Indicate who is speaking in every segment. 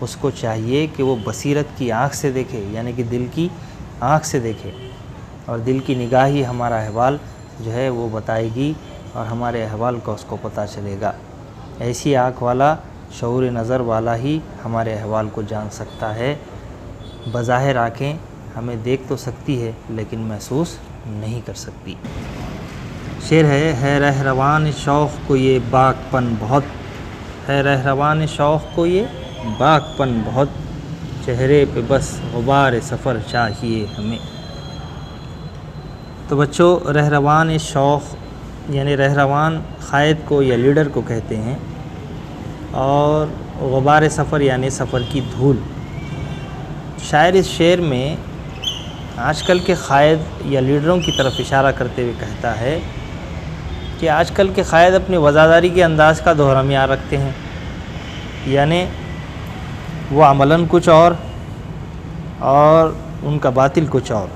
Speaker 1: اس کو چاہیے کہ وہ بصیرت کی آنکھ سے دیکھے، یعنی کہ دل کی آنکھ سے دیکھے، اور دل کی نگاہ ہی ہمارا احوال جو ہے وہ بتائے گی، اور ہمارے احوال کا اس کو پتہ چلے گا۔ ایسی آنکھ والا، شعور نظر والا ہی ہمارے احوال کو جان سکتا ہے۔ بظاہر آنکھیں ہمیں دیکھ تو سکتی ہے لیکن محسوس نہیں کر سکتی۔ شعر ہے رہروان شوق کو یہ باک پن بہت، ہے رہروان شوق کو یہ باک پن بہت، چہرے پہ بس غبار سفر چاہیے ہمیں۔ تو بچوں، رہروان شوق یعنی رہروان قائد کو یا لیڈر کو کہتے ہیں، اور غبار سفر یعنی سفر کی دھول۔ شاعر اس شعر میں آج کل کے قائد یا لیڈروں کی طرف اشارہ کرتے ہوئے کہتا ہے کہ آج کل کے قائد اپنی وزاداری کے انداز کا دوہرا معیار رکھتے ہیں، یعنی وہ عملاً کچھ اور ان کا باطل کچھ اور،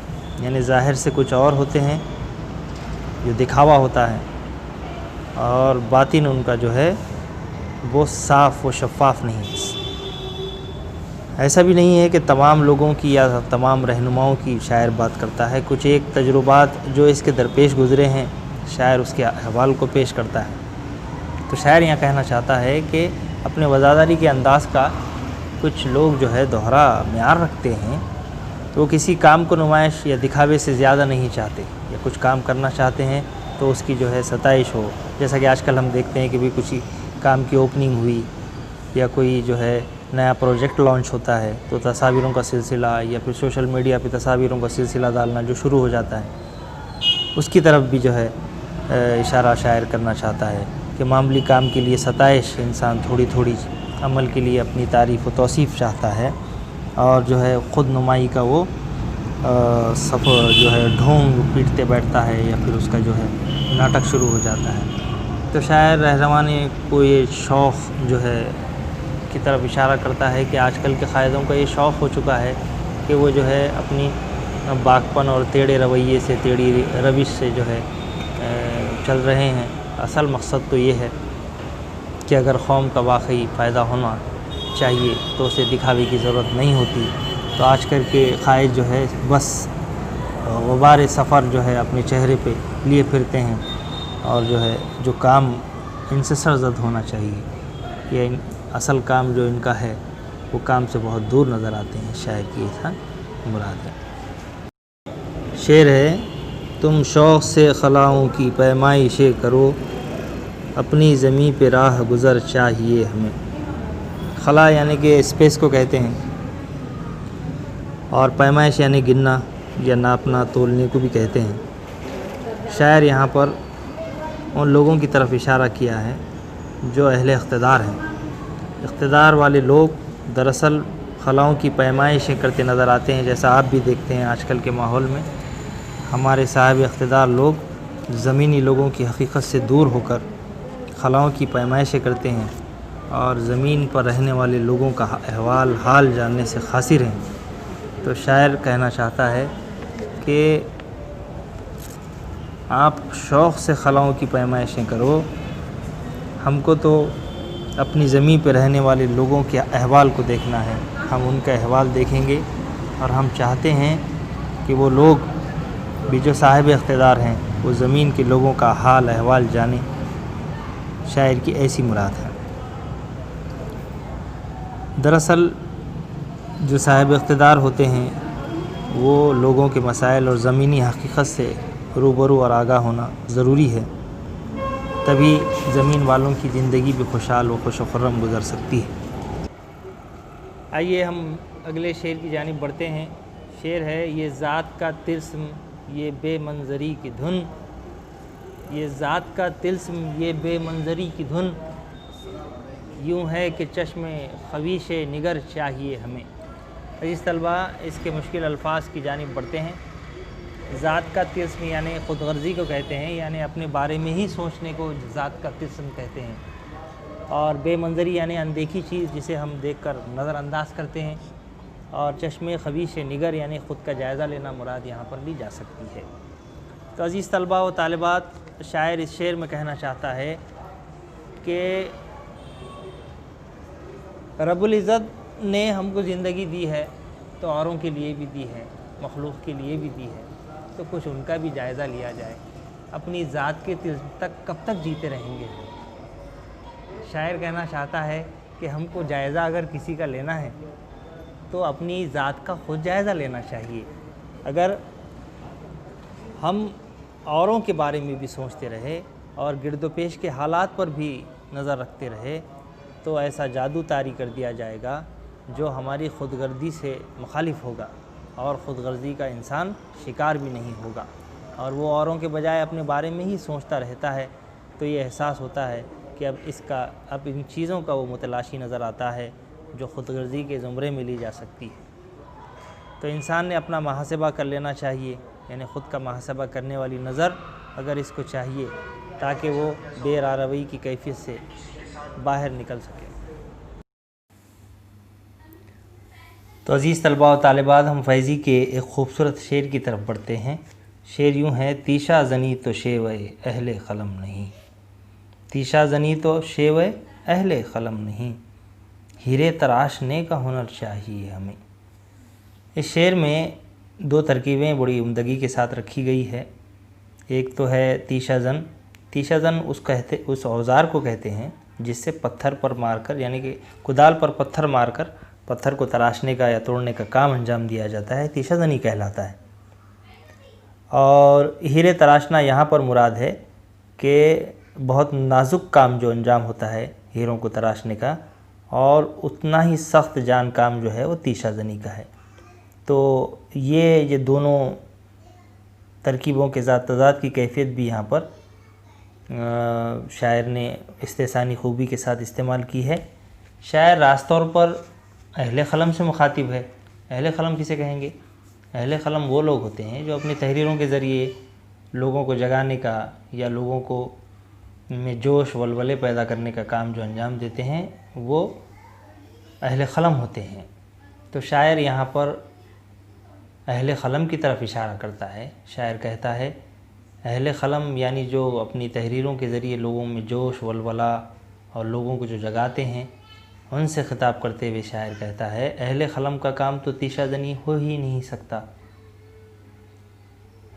Speaker 1: یعنی ظاہر سے کچھ اور ہوتے ہیں جو دکھاوا ہوتا ہے، اور باطن ان کا جو ہے وہ صاف و شفاف نہیں ہے۔ ایسا بھی نہیں ہے کہ تمام لوگوں کی یا تمام رہنماؤں کی شاعر بات کرتا ہے، کچھ ایک تجربات جو اس کے درپیش گزرے ہیں شاعر اس کے احوال کو پیش کرتا ہے۔ تو شاعر یہاں کہنا چاہتا ہے کہ اپنے وزاداری کے انداز کا کچھ لوگ جو ہے دوہرا معیار رکھتے ہیں، تو وہ کسی کام کو نمائش یا دکھاوے سے زیادہ نہیں چاہتے، یا کچھ کام کرنا چاہتے ہیں تو اس کی جو ہے ستائش ہو، جیسا کہ آج کل ہم دیکھتے ہیں کہ بھی کچھ کام کی اوپننگ ہوئی یا کوئی جو ہے نیا پروجیکٹ لانچ ہوتا ہے تو تصاویروں کا سلسلہ یا پھر سوشل میڈیا پہ تصاویروں کا سلسلہ ڈالنا جو شروع ہو جاتا ہے، اس کی طرف بھی جو ہے اشارہ شاعر کرنا چاہتا ہے کہ معمولی کام کے لیے ستائش انسان تھوڑی تھوڑی، عمل کے لیے اپنی تعریف و توصیف چاہتا ہے، اور جو ہے خود نمائی کا وہ سفر جو ہے ڈھونگ پیٹتے بیٹھتا ہے، یا پھر اس کا جو ہے ناٹک شروع ہو جاتا ہے۔ تو شاعر رہروان کو یہ شوق جو ہے کی طرف اشارہ کرتا ہے کہ آج کل کے قائدوں کا یہ شوق ہو چکا ہے کہ وہ جو ہے اپنی باکپن اور ٹیڑھے رویے سے، ٹیڑھی روش سے جو ہے چل رہے ہیں۔ اصل مقصد تو یہ ہے کہ اگر قوم کا واقعی فائدہ ہونا چاہیے تو اسے دکھاوے کی ضرورت نہیں ہوتی۔ تو آج کل کے قائد جو ہے بس غبار سفر جو ہے اپنے چہرے پہ لیے پھرتے ہیں، اور جو ہے جو کام ان سے سرزد ہونا چاہیے، یہ اصل کام جو ان کا ہے وہ کام سے بہت دور نظر آتے ہیں۔ شاعر کی ایسا مراد ہے۔ شعر ہے تم شوق سے خلاؤں کی پیمائشیں کرو، اپنی زمیں پہ راہ گزر چاہیے ہمیں۔ خلا یعنی کہ اسپیس کو کہتے ہیں، اور پیمائش یعنی گننا یا ناپنا تولنے کو بھی کہتے ہیں۔ شاعر یہاں پر ان لوگوں کی طرف اشارہ کیا ہے جو اہل اقتدار ہیں۔ اقتدار والے لوگ دراصل خلاؤں کی پیمائشیں کرتے نظر آتے ہیں، جیسا آپ بھی دیکھتے ہیں آج کل کے ماحول میں ہمارے صاحب اقتدار لوگ زمینی لوگوں کی حقیقت سے دور ہو کر خلاؤں کی پیمائشیں کرتے ہیں، اور زمین پر رہنے والے لوگوں کا احوال حال جاننے سے قاصر ہیں۔ تو شاعر کہنا چاہتا ہے کہ آپ شوق سے خلاؤں کی پیمائشیں کرو، ہم کو تو اپنی زمین پہ رہنے والے لوگوں کے احوال کو دیکھنا ہے، ہم ان کا احوال دیکھیں گے، اور ہم چاہتے ہیں کہ وہ لوگ بھی جو صاحب اقتدار ہیں وہ زمین کے لوگوں کا حال احوال جانیں۔ شاعر کی ایسی مراد ہے۔ دراصل جو صاحب اقتدار ہوتے ہیں وہ لوگوں کے مسائل اور زمینی حقیقت سے روبرو اور آگاہ ہونا ضروری ہے، تبھی زمین والوں کی زندگی بھی خوشحال و خوش و خرم گزر سکتی ہے۔ آئیے ہم اگلے شعر کی جانب بڑھتے ہیں۔ شعر ہے یہ ذات کا طلسم یہ بے منظری کی دھن، یہ ذات کا طلسم یہ بے منظری کی دھن، یوں ہے کہ چشم خویش نگر چاہیے ہمیں۔ عزیز طلبہ، اس کے مشکل الفاظ کی جانب بڑھتے ہیں۔ ذات کا طلسم یعنی خود غرضی کو کہتے ہیں، یعنی اپنے بارے میں ہی سوچنے کو ذات کا طلسم کہتے ہیں، اور بے منظری یعنی اندیکھی چیز جسے ہم دیکھ کر نظر انداز کرتے ہیں، اور چشم خویش نگر یعنی خود کا جائزہ لینا مراد یہاں پر لی جا سکتی ہے۔ تو عزیز طلبہ و طالبات، شاعر اس شعر میں کہنا چاہتا ہے کہ رب العزت نے ہم کو زندگی دی ہے تو اوروں کے لیے بھی دی ہے، مخلوق کے لیے بھی دی ہے، تو کچھ ان کا بھی جائزہ لیا جائے۔ اپنی ذات کے تک کب تک جیتے رہیں گے؟ شاعر کہنا چاہتا ہے کہ ہم کو جائزہ اگر کسی کا لینا ہے تو اپنی ذات کا خود جائزہ لینا چاہیے۔ اگر ہم اوروں کے بارے میں بھی سوچتے رہے اور گرد و پیش کے حالات پر بھی نظر رکھتے رہے تو ایسا جادو طاری کر دیا جائے گا جو ہماری خود غرضی سے مخالف ہوگا، اور خود غرضی کا انسان شکار بھی نہیں ہوگا، اور وہ اوروں کے بجائے اپنے بارے میں ہی سوچتا رہتا ہے۔ تو یہ احساس ہوتا ہے کہ اب ان چیزوں کا وہ متلاشی نظر آتا ہے جو خود غرضی کے زمرے میں لی جا سکتی ہے۔ تو انسان نے اپنا محاسبہ کر لینا چاہیے، یعنی خود کا محاسبہ کرنے والی نظر اگر اس کو چاہیے تاکہ وہ بے راروی کی کیفیت سے باہر نکل سکے۔ تو عزیز طلباء و طالبات، ہم فیضی کے ایک خوبصورت شعر کی طرف بڑھتے ہیں۔ شعر یوں ہے: تیشہ زنی تو شیوہ اہل قلم نہیں، تیشہ زنی تو شیوہ اہل قلم نہیں، ہیرے تراشنے کا ہنر چاہیے ہمیں۔ اس شعر میں دو ترکیبیں بڑی عمدگی کے ساتھ رکھی گئی ہے۔ ایک تو ہے تیشہ زن۔ تیشہ زن اس اوزار کو کہتے ہیں جس سے پتھر پر مار کر، یعنی کہ کدال پر پتھر مار کر پتھر کو تراشنے کا یا توڑنے کا کام انجام دیا جاتا ہے، تیشہ زنی کہلاتا ہے۔ اور ہیرے تراشنا یہاں پر مراد ہے کہ بہت نازک کام جو انجام ہوتا ہے ہیروں کو تراشنے کا، اور اتنا ہی سخت جان کام جو ہے وہ تیشہ زنی کا ہے۔ تو یہ دونوں ترکیبوں کے ذات تضاد کی کیفیت بھی یہاں پر شاعر نے استحسانی خوبی کے ساتھ استعمال کی ہے۔ شاعر راست طور پر اہل قلم سے مخاطب ہے۔ اہل قلم کسے کہیں گے؟ اہل قلم وہ لوگ ہوتے ہیں جو اپنی تحریروں کے ذریعے لوگوں کو جگانے کا یا لوگوں کو میں جوش ولولے پیدا کرنے کا کام جو انجام دیتے ہیں وہ اہل قلم ہوتے ہیں۔ تو شاعر یہاں پر اہل قلم کی طرف اشارہ کرتا ہے۔ شاعر کہتا ہے اہل قلم یعنی جو اپنی تحریروں کے ذریعے لوگوں میں جوش ولولہ اور لوگوں کو جو جگاتے ہیں، ان سے خطاب کرتے ہوئے شاعر کہتا ہے اہل قلم کا کام تو تیشہ زنی ہو ہی نہیں سکتا۔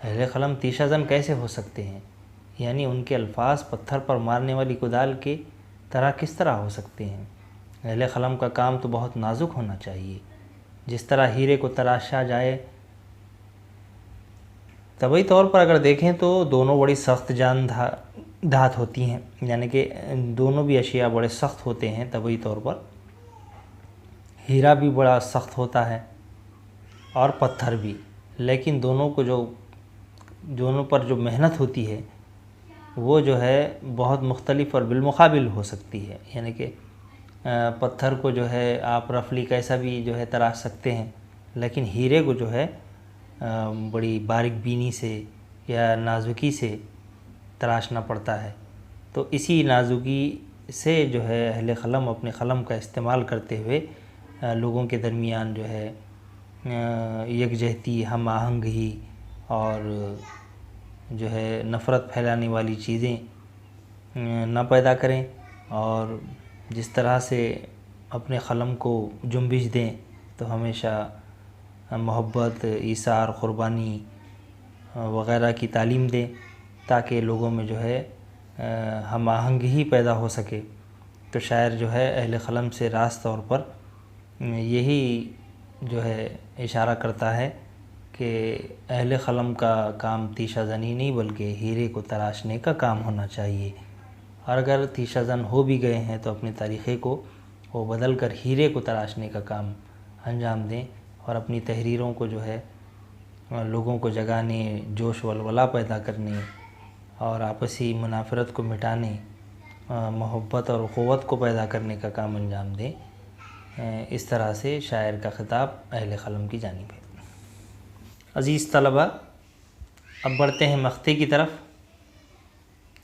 Speaker 1: اہل قلم تیشہ زن کیسے ہو سکتے ہیں؟ یعنی ان کے الفاظ پتھر پر مارنے والی کدال کے طرح کس طرح ہو سکتے ہیں؟ اہل قلم کا کام تو بہت نازک ہونا چاہیے۔ جس طرح ہیرے کو تراشا جائے، طبعی طور پر اگر دیکھیں تو دونوں بڑی سخت جان دھات ہوتی ہیں، یعنی کہ دونوں بھی اشیاء بڑے سخت ہوتے ہیں طبعی طور پر۔ ہیرا بھی بڑا سخت ہوتا ہے اور پتھر بھی، لیکن دونوں پر جو محنت ہوتی ہے وہ جو ہے بہت مختلف اور بالمقابل ہو سکتی ہے۔ یعنی کہ پتھر کو جو ہے آپ رفلی کیسا بھی جو ہے تراش سکتے ہیں، لیکن ہیرے کو جو ہے بڑی باریک بینی سے یا نازکی سے تراشنا پڑتا ہے۔ تو اسی نازکی سے جو ہے اہل قلم اپنے قلم کا استعمال کرتے ہوئے لوگوں کے درمیان جو ہے یکجہتی، ہم آہنگی اور جو ہے نفرت پھیلانے والی چیزیں نہ پیدا کریں، اور جس طرح سے اپنے قلم کو جنبش دیں تو ہمیشہ محبت، ایثار، قربانی وغیرہ کی تعلیم دیں تاکہ لوگوں میں جو ہے ہم آہنگی پیدا ہو سکے۔ تو شاعر جو ہے اہل قلم سے راست طور پر یہی جو ہے اشارہ کرتا ہے کہ اہل قلم کا کام تیشہ زنی نہیں بلکہ ہیرے کو تراشنے کا کام ہونا چاہیے، اور اگر تیشہ زن ہو بھی گئے ہیں تو اپنے طریقے کو وہ بدل کر ہیرے کو تراشنے کا کام انجام دیں، اور اپنی تحریروں کو جو ہے لوگوں کو جگانے، جوش ولولہ پیدا کرنے اور آپسی منافرت کو مٹانے، محبت اور اخوت کو پیدا کرنے کا کام انجام دیں۔ اس طرح سے شاعر کا خطاب اہل قلم کی جانب ہے۔ عزیز طلبہ، اب بڑھتے ہیں مقطع کی طرف۔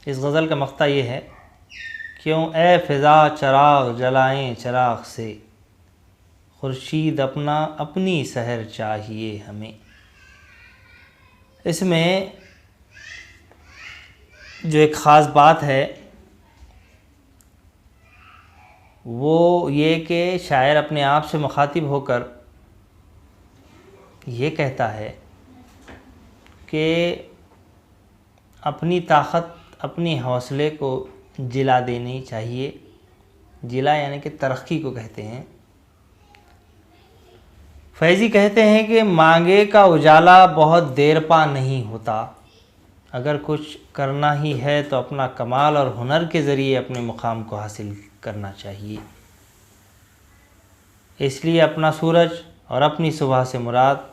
Speaker 1: اس غزل کا مقطع یہ ہے: کیوں اے فضا چراغ جلائیں چراغ سے، خورشید اپنی سحر چاہیے ہمیں۔ اس میں جو ایک خاص بات ہے وہ یہ کہ شاعر اپنے آپ سے مخاطب ہو کر یہ کہتا ہے کہ اپنی طاقت اپنی حوصلے کو جلا دینی چاہیے. جلا یعنی کہ ترقی کو کہتے ہیں. فیضی کہتے ہیں کہ مانگے کا اجالا بہت دیر پا نہیں ہوتا. اگر کچھ کرنا ہی ہے تو اپنا کمال اور ہنر کے ذریعے اپنے مقام کو حاصل کرنا چاہیے. اس لیے اپنا سورج اور اپنی صبح سے مراد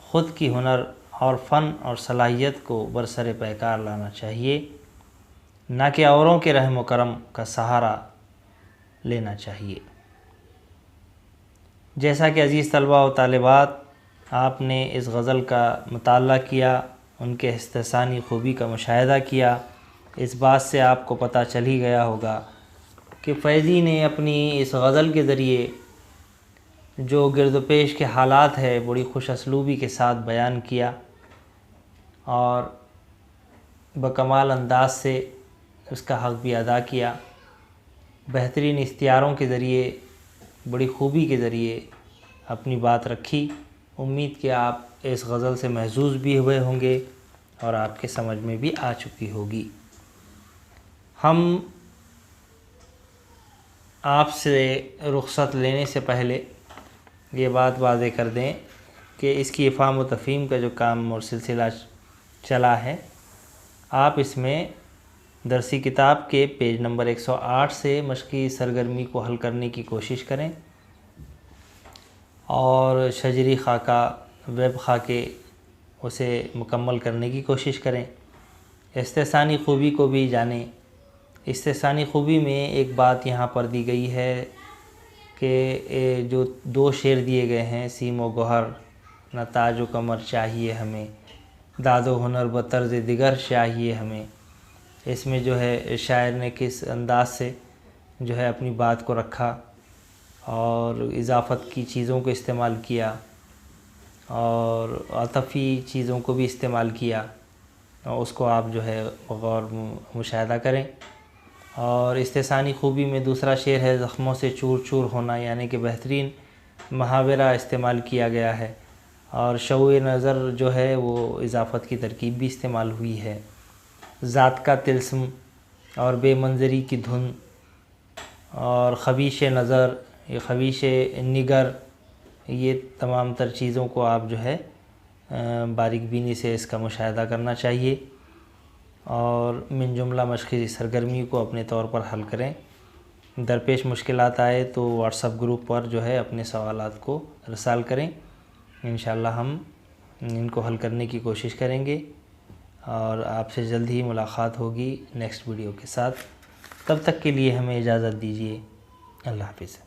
Speaker 1: خود کی ہنر اور فن اور صلاحیت کو برسر پیکار لانا چاہیے، نہ کہ اوروں کے رحم و کرم کا سہارا لینا چاہیے. جیسا کہ عزیز طلباء و طالبات آپ نے اس غزل کا مطالعہ کیا، ان کے استحسانی خوبی کا مشاہدہ کیا، اس بات سے آپ کو پتہ چل ہی گیا ہوگا کہ فیضی نے اپنی اس غزل کے ذریعے جو گرد و پیش کے حالات ہے بڑی خوش اسلوبی کے ساتھ بیان کیا اور بکمال انداز سے اس کا حق بھی ادا کیا. بہترین اختیاروں کے ذریعے بڑی خوبی کے ذریعے اپنی بات رکھی. امید کہ آپ اس غزل سے محظوظ بھی ہوئے ہوں گے اور آپ کے سمجھ میں بھی آ چکی ہوگی. ہم آپ سے رخصت لینے سے پہلے یہ بات واضح کر دیں کہ اس کی افہام و تفہیم کا جو کام اور سلسلہ چلا ہے، آپ اس میں درسی کتاب کے پیج نمبر 108 سے مشقی سرگرمی کو حل کرنے کی کوشش کریں اور شجری خاکہ ویب خاکے اسے مکمل کرنے کی کوشش کریں. استحسانی خوبی کو بھی جانیں. استحسانی خوبی میں ایک بات یہاں پر دی گئی ہے کہ جو 2 شعر دیے گئے ہیں، سیم و گوہر نہ تاج و کمر چاہیے ہمیں، داد و ہنر بطرز دیگر چاہیے ہمیں. اس میں جو ہے شاعر نے کس انداز سے جو ہے اپنی بات کو رکھا اور اضافت کی چیزوں کو استعمال کیا اور عاطفی چیزوں کو بھی استعمال کیا، اور اس کو آپ جو ہے غور مشاہدہ کریں. اور استحسانی خوبی میں دوسرا شعر ہے زخموں سے چور چور ہونا، یعنی کہ بہترین محاورہ استعمال کیا گیا ہے اور شوء نظر جو ہے وہ اضافت کی ترکیب بھی استعمال ہوئی ہے. ذات کا طلسم اور بے منظری کی دھن اور خبیث نظر، یہ خبیث نگر، یہ تمام تر چیزوں کو آپ جو ہے باریک بینی سے اس کا مشاہدہ کرنا چاہیے اور من جملہ مشقی سرگرمی کو اپنے طور پر حل کریں. درپیش مشکلات آئے تو واٹس ایپ گروپ پر جو ہے اپنے سوالات کو ارسال کریں. انشاءاللہ ہم ان کو حل کرنے کی کوشش کریں گے اور آپ سے جلد ہی ملاقات ہوگی نیکسٹ ویڈیو کے ساتھ. تب تک کے لیے ہمیں اجازت دیجیے. اللہ حافظ.